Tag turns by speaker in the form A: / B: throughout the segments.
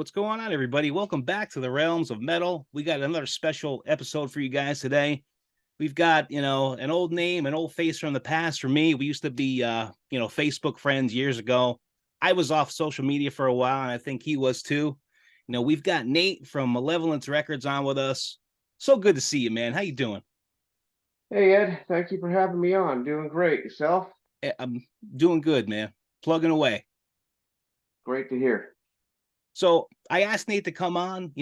A: What's going on, everybody? Welcome back to the realms of metal. We got another special episode for you guys today. We've got, an old name, an old face from the past for me. We used to be, Facebook friends years ago. I was off social media for a while, and I think he was too. We've got Nate from Malevolence Records on with us. So good to see you, man. How you doing?
B: Hey Ed, thank you for having me on. Doing great. Yourself?
A: I'm doing good, man. Plugging away.
B: Great to hear.
A: So I asked Nate to come on.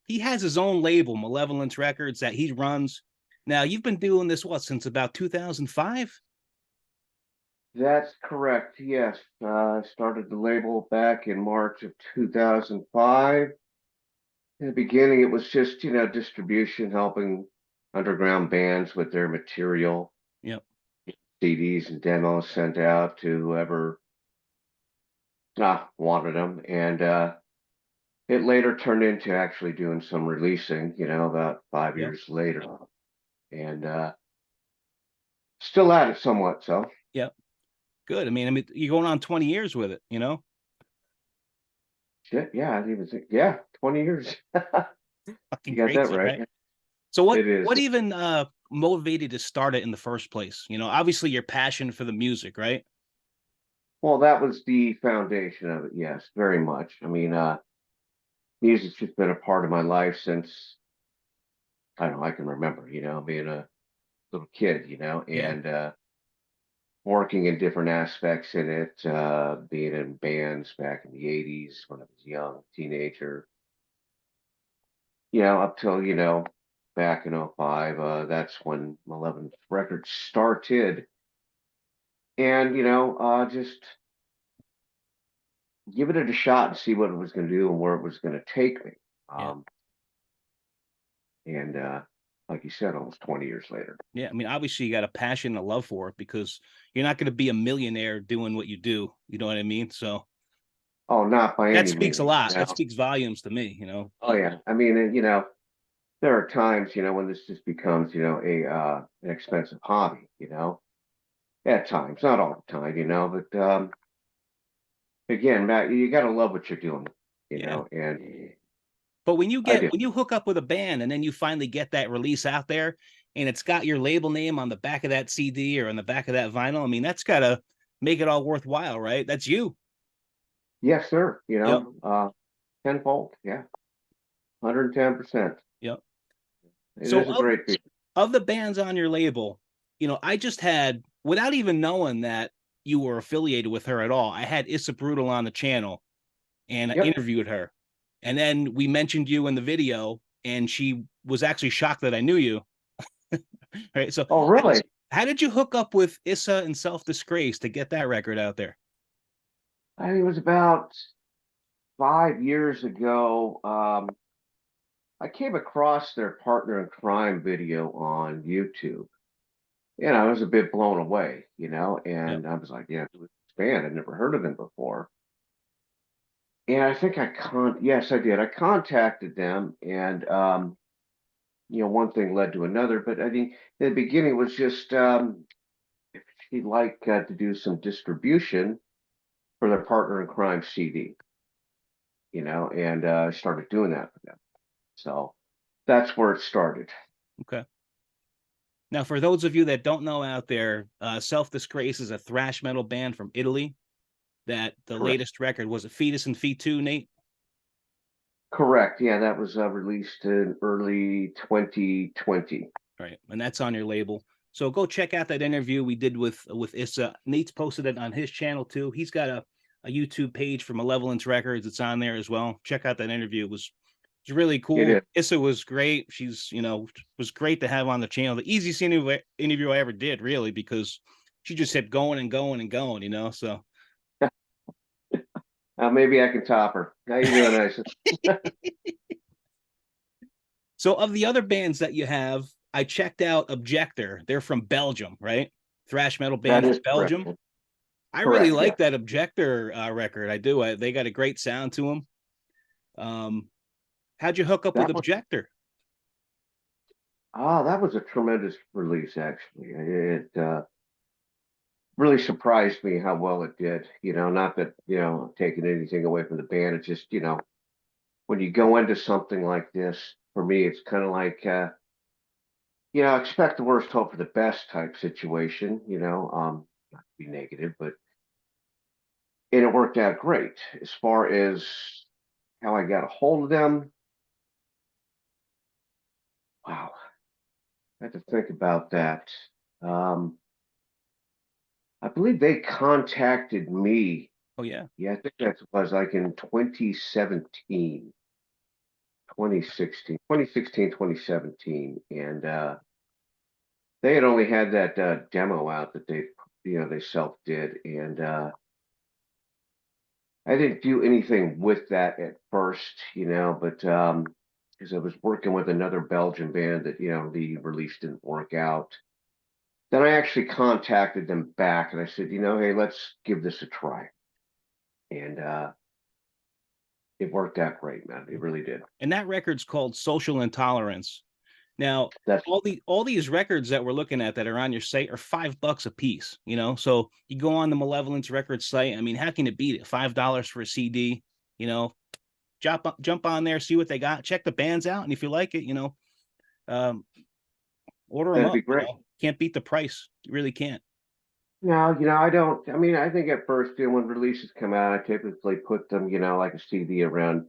A: He has his own label, Malevolence Records, that he runs. Now, you've been doing this, what, since about 2005?
B: That's correct. Yes, I started the label back in March of 2005. In the beginning, it was just, distribution, helping underground bands with their material,
A: Yep.
B: CDs and demos sent out to whoever wanted them. And it later turned into actually doing some releasing, about five
A: Yep.
B: years later. And still at it somewhat, so.
A: Yep. Good. I mean, you're going on 20 years with it.
B: Shit, yeah, I didn't even think. Yeah, 20 years.
A: Fucking
B: You got that
A: crazy,
B: right.
A: right? So what
B: It is.
A: what even motivated to start it in the first place? Obviously your passion for the music, right?
B: Well, that was the foundation of it. Yes, very much. I mean, music's just been a part of my life since I don't know, I can remember, being a little kid,
A: Yeah.
B: and working in different aspects in it, being in bands back in the 80s when I was young, teenager, up till, back in '05. That's when Malevolent Records started. And, just giving it a shot and see what it was going to do and where it was going to take me.
A: Yeah.
B: Um, and like you said, almost 20 years later.
A: Yeah. I mean, obviously you got a passion and a love for it because you're not going to be a millionaire doing what you do. You know what I mean? So
B: Oh, not by
A: that
B: any
A: speaks a
B: means.
A: lot. That speaks volumes to me.
B: Oh yeah. I mean, there are times, when this just becomes, a an expensive hobby. At times, not all the time, but again, Matt, you got to love what you're doing,
A: Yeah.
B: and
A: But when you
B: I
A: get
B: do.
A: when you hook up with a band and then you finally get that release out there and it's got your label name on the back of that CD or on the back of that vinyl, I mean, that's gotta make it all worthwhile, right? That's you.
B: Yes, sir.
A: Yep.
B: Tenfold. Yeah, 110%.
A: Yep.
B: It
A: So
B: is a
A: of
B: great feeling.
A: of the bands on your label, I just had, without even knowing that you were affiliated with her at all, I had Issa Brutal on the channel and I
B: Yep.
A: interviewed her. And then we mentioned you in the video, and she was actually shocked that I knew you. Right. So
B: Oh, really?
A: how did you hook up with Issa and Self Disgrace to get that record out there?
B: I think it was about 5 years ago. I came across their partner in crime video on YouTube. I was a bit blown away,
A: Yep.
B: and I was like, yeah, who is this band? I'd never heard of them before. And I think yes, I did. I contacted them, and one thing led to another. But I think in the beginning it was just if she'd like to do some distribution for their partner in crime CD, and I started doing that for them. So that's where it started.
A: Okay. Now, for those of you that don't know out there, Self Disgrace is a thrash metal band from Italy. That the
B: Correct.
A: latest record was a Fetus and Feet 2, Nate.
B: Correct. Yeah, that was released in early 2020.
A: Right, and that's on your label. So go check out that interview we did with Issa. Nate's posted it on his channel too. He's got a YouTube page for Malevolence Records. It's on there as well. Check out that interview. It was really
B: It
A: cool.
B: is.
A: Issa was great. She's was great to have on the channel. The easiest interview I ever did, really, because she just kept going and going and going. So
B: Maybe I can top her. How you doing, Isis?
A: so of the other bands that you have, I checked out Objector. They're from Belgium, right? Thrash metal
B: That
A: band from
B: is correct.
A: Belgium. I really
B: Correct.
A: like
B: Yeah.
A: that Objector record. I do. They got a great sound to them. How'd you hook up with
B: That was
A: Objector?
B: that was a tremendous release. Actually, it really surprised me how well it did. Not that taking anything away from the band. It just when you go into something like this, for me, it's kind of like, expect the worst, hope for the best type situation, not to be negative, but, and it worked out great. As far as how I got a hold of them, wow, I have to think about that. Um, I believe they contacted me.
A: Oh yeah.
B: Yeah, I think that was like in 2017, 2016, 2016, 2017. And they had only had that demo out that they self did. And I didn't do anything with that at first, but because I was working with another Belgian band that, the release didn't work out. Then I actually contacted them back and I said, hey, let's give this a try. And it worked out great, man. It really did.
A: And that record's called Social Intolerance. Now,
B: That's
A: all these records that we're looking at that are on your site are $5 a piece, So you go on the Malevolence Records site. I mean, how can it beat it? $5 for a CD, you know. Jump on there, see what they got, check the bands out, and if you like it, um, order them
B: that'd
A: up.
B: be great.
A: Can't beat the price. You really can't.
B: No, I don't. I mean, I think at first, when releases come out, I typically put them, like a CD around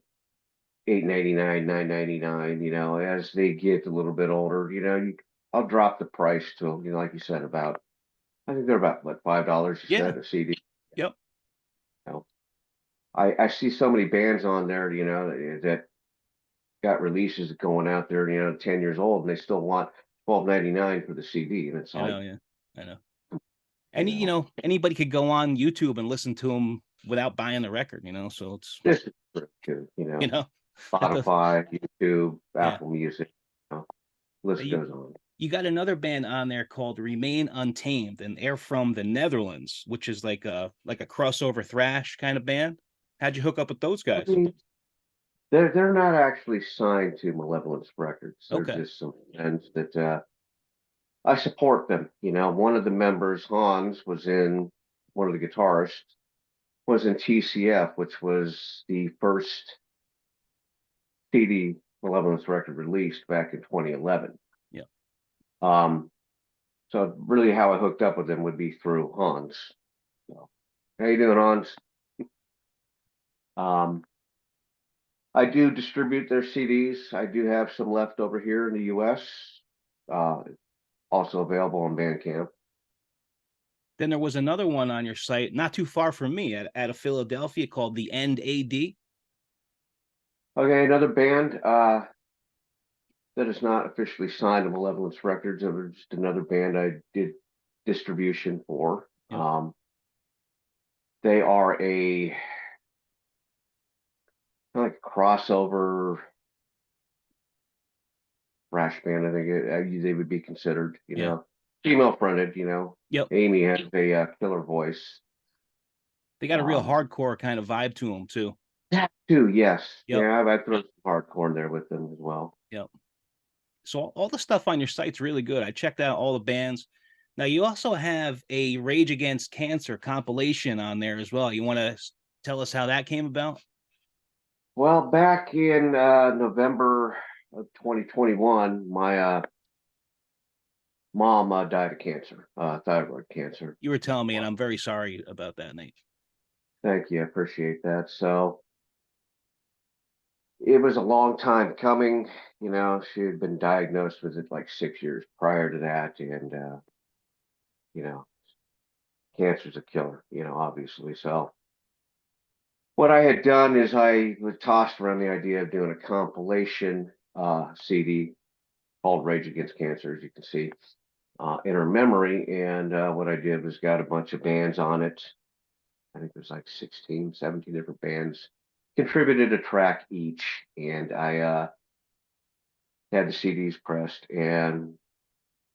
B: 8.99, 9.99. As they get a little bit older, I'll drop the price to, like you said, about. I think they're about what, $5 you
A: Yeah.
B: said a CD.
A: Yep.
B: You know, I see so many bands on there, that got releases going out there, 10 years old, and they still want 12.99 for the CD, and it's
A: I know.
B: like,
A: Yeah. I know.
B: you
A: Any,
B: know,
A: anybody could go on YouTube and listen to them without buying the record, So it's,
B: this is true too,
A: you know, that does,
B: Spotify, YouTube,
A: yeah.
B: Apple Music, list
A: You
B: goes on.
A: you got another band on there called Remain Untamed, and they're from the Netherlands, which is like a crossover thrash kind of band. How'd you hook up with those
B: I
A: guys?
B: mean, they're not actually signed to Malevolence Records. They're
A: Okay.
B: just some friends that I support them. One of the members, Hans, was in one of the guitarists was in TCF, which was the first CD Malevolence record released back in 2011.
A: Yeah.
B: Um, so really, how I hooked up with them would be through Hans. So, how you doing, Hans? Um, I do distribute their CDs. I do have some left over here in the U.S. Uh, also available on Bandcamp.
A: Then there was another one on your site, not too far from me, at a Philadelphia called The End AD.
B: Okay, another band that is not officially signed to Malevolence Records. It was just another band I did distribution for.
A: Yep.
B: They are a like crossover thrash band. I think they would be considered.
A: Yeah.
B: Female fronted.
A: Yep.
B: Amy has a killer voice.
A: They got a real
B: Um,
A: hardcore kind of vibe to them too.
B: that too, yes.
A: Yep.
B: Yeah, I throw some hardcore in there with them as well.
A: Yep. So all the stuff on your site's really good. I checked out all the bands. Now you also have a Rage Against Cancer compilation on there as well. You want to tell us how that came about?
B: Well, back in November of 2021, my mom died of cancer, thyroid cancer.
A: You were telling me, and I'm very sorry about that, Nate.
B: Thank you, I appreciate that. So it was a long time coming. She had been diagnosed with it like 6 years prior to that, and you know, cancer's a killer. Obviously. So what I had done is I was tossed around the idea of doing a compilation CD called Rage Against Cancer, as you can see in her memory. And what I did was got a bunch of bands on it. I think there's like 16, 17 different bands contributed a track each. And I had the CDs pressed, and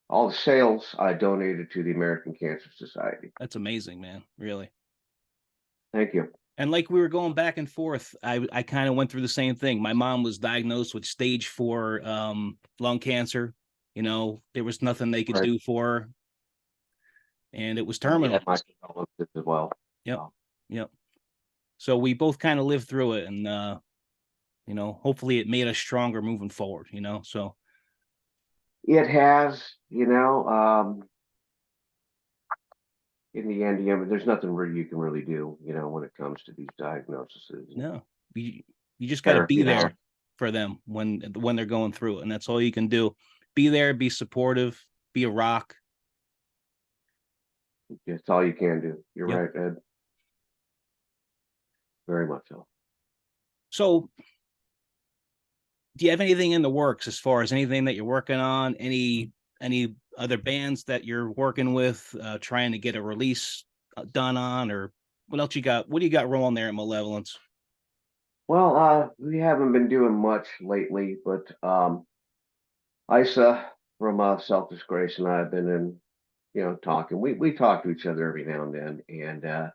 B: all the sales I donated to the American Cancer Society.
A: That's amazing, man. Really.
B: Thank you.
A: And like we were going back and forth, I kind of went through the same thing. My mom was diagnosed with stage 4 lung cancer. There was nothing they could
B: Right.
A: do for her, and it was
B: Yeah,
A: terminal.
B: my condolences as well.
A: Yep. Yep. So we both kind of lived through it, and hopefully it made us stronger moving forward, so
B: It has, in the end, there's nothing really you can really do, when it comes to these diagnoses and
A: no, you just got to
B: therapy
A: be
B: now.
A: there for them when they're going through it, and that's all you can do. Be there, be supportive, be a rock.
B: It's all you can do. You're
A: Yep.
B: right, Ed. Very much so.
A: So do you have anything in the works as far as anything that you're working on? Any other bands that you're working with, trying to get a release done on, or what else you got? What do you got rolling there at Malevolence?
B: Well, we haven't been doing much lately, but Isa from Self Disgrace and I have been talking. We talk to each other every now and then, and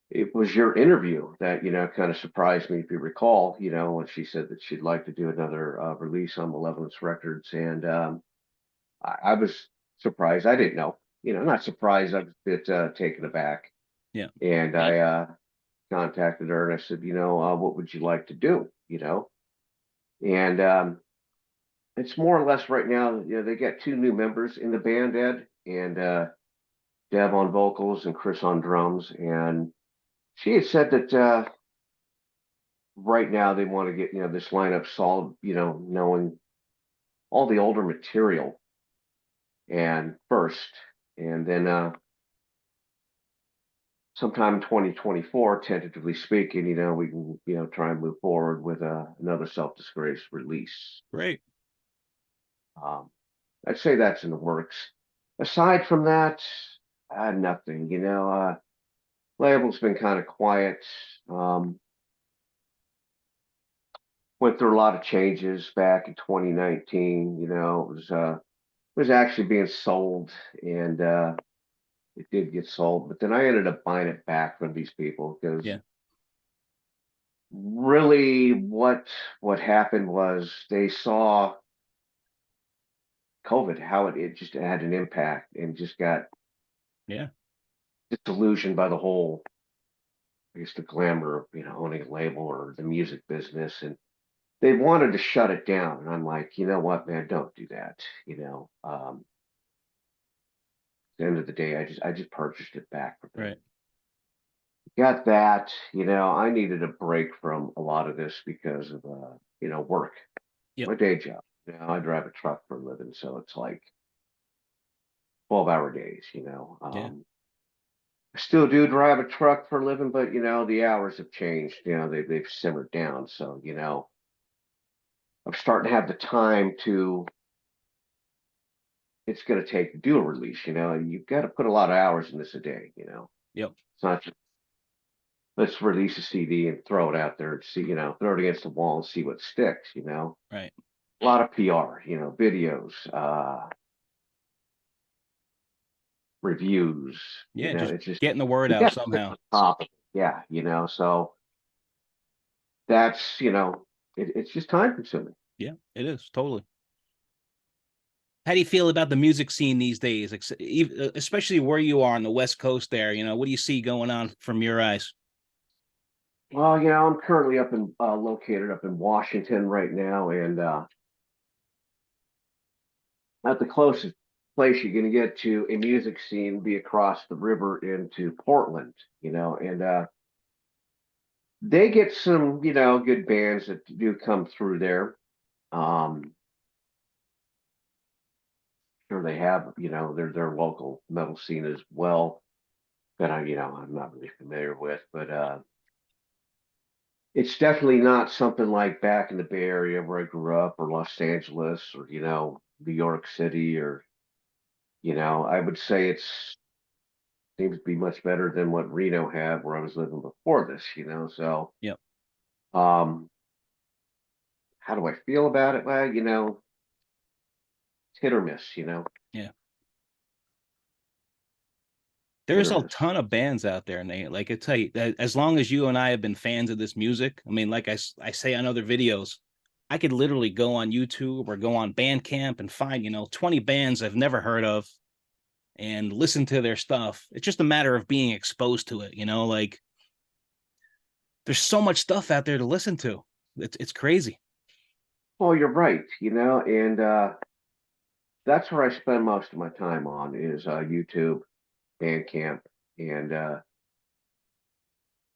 B: it was your interview that kind of surprised me, if you recall. When she said that she'd like to do another release on Malevolence Records, and I was surprised. I didn't know. Not surprised. I was a bit taken aback,
A: Yeah.
B: and I contacted her and I said, what would you like to do? And it's more or less right now. They got two new members in the band, Ed, and Deb on vocals and Chris on drums, and she had said that right now they want to get this lineup solid, knowing all the older material and first, and then sometime in 2024, tentatively speaking, we can try and move forward with another Self Disgrace release.
A: Great.
B: Um, I'd say that's in the works. Aside from that, nothing. Label's been kind of quiet. Went through a lot of changes back in 2019. It was actually being sold, and it did get sold. But then I ended up buying it back from these people because
A: Yeah.
B: really, what happened was they saw COVID, how it just had an impact, and just got
A: Yeah.
B: disillusioned by the whole, I guess, the glamour of owning a label or the music business, and they wanted to shut it down. And I'm like, you know what, man, don't do that. At the end of the day, I just purchased it back from them.
A: Right.
B: Got that. I needed a break from a lot of this because of work,
A: Yep.
B: my day job. I drive a truck for a living, so it's like 12-hour days.
A: Yeah.
B: I still do drive a truck for a living, but the hours have changed. They've simmered down. So I'm starting to have the time to. It's going to take to do a release. You've got to put a lot of hours in this a day.
A: Yep.
B: It's not just let's release a CD and throw it out there and see, throw it against the wall and see what sticks.
A: Right.
B: A lot of PR. Videos, reviews.
A: Yeah. Just
B: It's just
A: getting the word
B: you
A: out
B: got to stay
A: somehow.
B: on top of it. Yeah. So that's it's just time consuming.
A: Yeah, it is totally. How do you feel about the music scene these days, especially where you are on the West Coast there? What do you see going on from your eyes?
B: Well, I'm currently located up in Washington right now, and at the closest place you're going to get to a music scene would be across the river into Portland, and they get some, good bands that do come through there. Sure they have, their local metal scene as well that I'm not really familiar with, but it's definitely not something like back in the Bay Area where I grew up, or Los Angeles, or New York City, or I would say it's seems to be much better than what Reno had where I was living before this. So
A: Yep.
B: um, how do I feel about it? Well, it's hit or miss.
A: Yeah.
B: Hit
A: There's
B: or
A: a
B: miss.
A: ton of bands out there, Nate. Like I tell you, that as long as you and I have been fans of this music, I mean, like I say on other videos, I could literally go on YouTube or go on Bandcamp and find, 20 bands I've never heard of and listen to their stuff. It's just a matter of being exposed to it, like there's so much stuff out there to listen to. It's crazy.
B: Oh, you're right, and that's where I spend most of my time on is YouTube, Bandcamp, and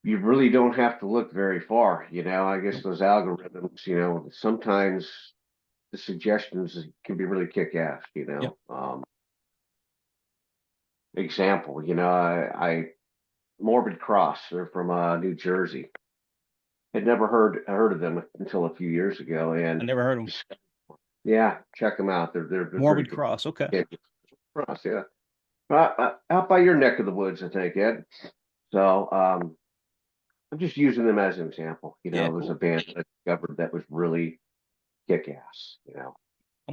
B: you really don't have to look very far. I guess those algorithms, sometimes the suggestions can be really kick ass.
A: Yep.
B: Example, I Morbid Cross, they're from New Jersey. Had never heard of them until a few years ago,
A: I
B: and
A: never heard of them.
B: yeah, check them out. They're pretty
A: Morbid
B: good.
A: Cross. Okay.
B: Yeah, Cross, yeah. Out by your neck of the woods, I think, Ed. So I'm just using them as an example.
A: Yeah,
B: It was a
A: cool.
B: band that I discovered that was really kick ass.
A: I'm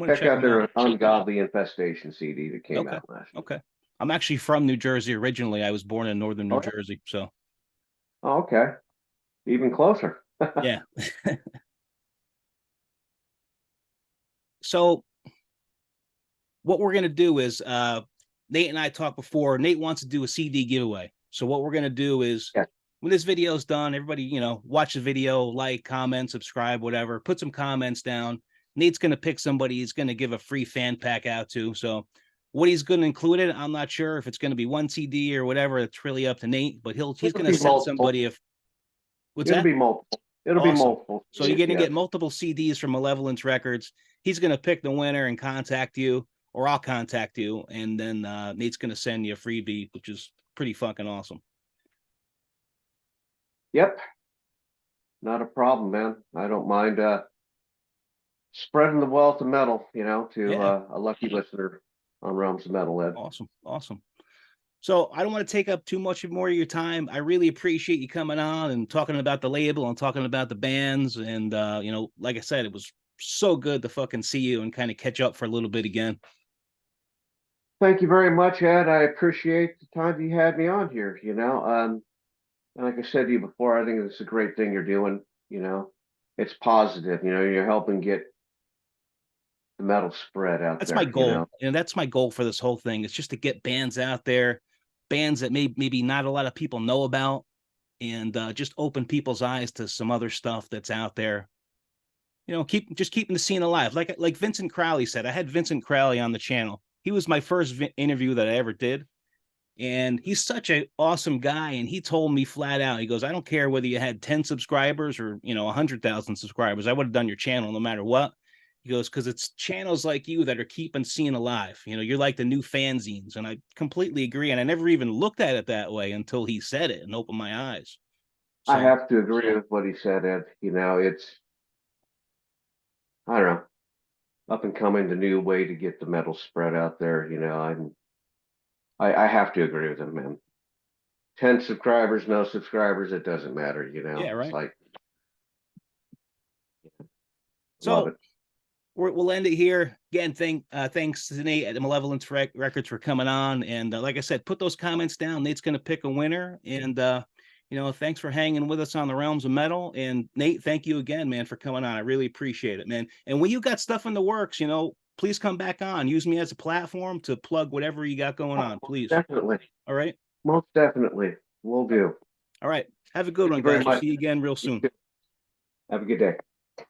A: gonna
B: Check
A: check
B: out
A: them out.
B: their Ungodly Infestation CD that came
A: Okay.
B: out last year.
A: Okay. I'm actually from New Jersey originally. I was born in northern New
B: Oh, yeah?
A: Jersey. So
B: Oh, okay, even closer.
A: yeah. So what we're gonna do is Nate and I talked before. Nate wants to do a CD giveaway. So what we're gonna do is
B: Yeah.
A: when this video is done, everybody, watch the video, like, comment, subscribe, whatever, put some comments down. Nate's gonna pick somebody he's gonna give a free fan pack out to. So what he's gonna include it, I'm not sure if it's gonna be one CD or whatever. It's really up to Nate, but he's
B: It'll
A: gonna
B: be
A: send
B: multiple.
A: somebody if what's
B: It'll
A: that?
B: be multiple. It'll be
A: Awesome.
B: multiple.
A: So you're going to
B: Yes.
A: get multiple CDs from Malevolence Records. He's going to pick the winner and contact you, or I'll contact you, and then Nate's going to send you a freebie, which is pretty fucking awesome.
B: Yep. Not a problem, man. I don't mind spreading the wealth of metal, to
A: Yeah,
B: a lucky listener on Realms of Metal, Ed.
A: awesome, awesome. So I don't want to take up too much more of your time. I really appreciate you coming on and talking about the label and talking about the bands. And like I said, it was so good to fucking see you and kind of catch up for a little bit again.
B: Thank you very much, Ed. I appreciate the time you had me on here, and like I said to you before, I think it's a great thing you're doing, it's positive, you're helping get the metal spread out
A: That's my
B: there,
A: goal. That's my goal for this whole thing. It's just to get bands out there, bands that maybe not a lot of people know about, and just open people's eyes to some other stuff that's out there. Keeping the scene alive. Like Vincent Crowley said, I had Vincent Crowley on the channel. He was my first interview that I ever did. And he's such an awesome guy. And he told me flat out, he goes, I don't care whether you had 10 subscribers or, 100,000 subscribers. I would have done your channel no matter what. He goes, because it's channels like you that are keeping scene alive. You're like the new fanzines. And I completely agree. And I never even looked at it that way until he said it and opened my eyes.
B: I
A: So,
B: have to agree with what he said, Ed. It's, I don't know, up and coming, the new way to get the metal spread out there, I have to agree with him, man. 10 subscribers, no subscribers, it doesn't matter,
A: yeah,
B: It's
A: right.
B: like, love
A: So
B: it.
A: we'll end it here. Again, thanks to Nate at the Malevolence Records for coming on. And like I said, put those comments down. Nate's going to pick a winner. And, thanks for hanging with us on the Realms of Metal. And Nate, thank you again, man, for coming on. I really appreciate it, man. And when you got stuff in the works, please come back on. Use me as a platform to plug whatever you got going on, please.
B: Definitely.
A: All right.
B: Most definitely. Will do.
A: All right. Have a good
B: Thank
A: one,
B: you very
A: guys. We'll
B: much.
A: see you again real soon.
B: Have a good day.